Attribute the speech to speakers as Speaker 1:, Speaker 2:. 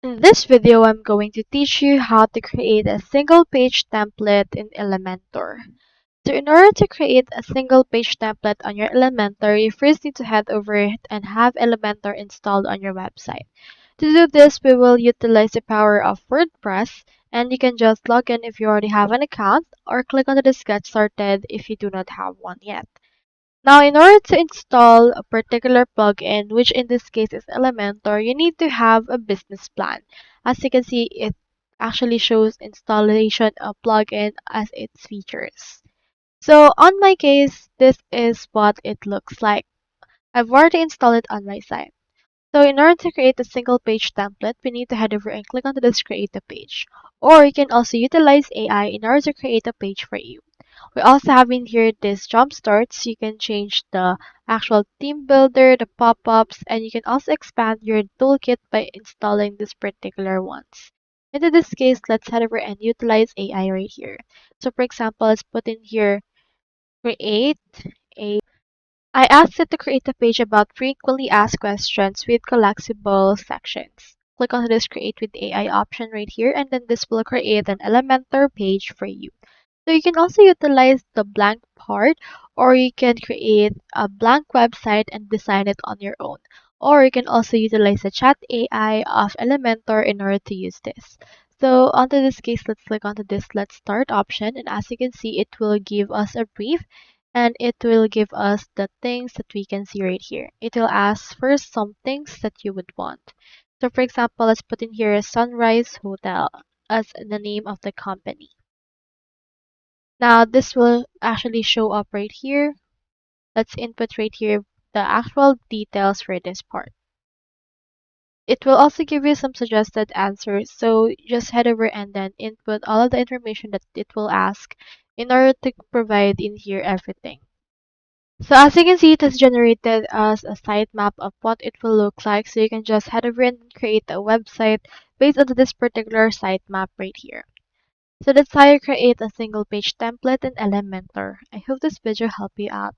Speaker 1: In this video, I'm going to teach you how to create a single page template in Elementor. So in order to create a single page template on your Elementor, you first need to head over it and have Elementor installed on your website. To do this, we will utilize the power of WordPress, and you can just log in if you already have an account or click on the Get Started if you do not have one yet. Now, in order to install a particular plugin, which in this case is Elementor, you need to have a business plan. As you can see, it actually shows installation of plugin as its features. So on my case, this is what it looks like. I've already installed it on my site. So in order to create a single page template, we need to head over and click on this create a page. Or you can also utilize AI in order to create a page for you. We also have in here this jump starts. You can change the actual theme builder, the pop-ups, and you can also expand your toolkit by installing this particular ones. And in this case, let's head over and utilize AI right here. So for example, let's put in here create a I asked it to create a page about frequently asked questions with collectible sections. Click on this create with AI option right here, and then this will create an Elementor page for you. So you can also utilize the blank part, or you can create a blank website and design it on your own. Or you can also utilize the chat AI of Elementor in order to use this. So onto this case, let's click onto this let's start option, and as you can see, it will give us a brief and it will give us the things that we can see right here. It will ask for some things that you would want. So for example, let's put in here Sunrise Hotel as the name of the company. Now this will actually show up right here. Let's input right here the actual details for this part. It will also give you some suggested answers, so just head over and then input all of the information that it will ask in order to provide in here everything. So as you can see, it has generated us a sitemap of what it will look like, so you can just head over and create a website based on this particular sitemap right here. So that's how you create a single page template in Elementor. I hope this video helped you out.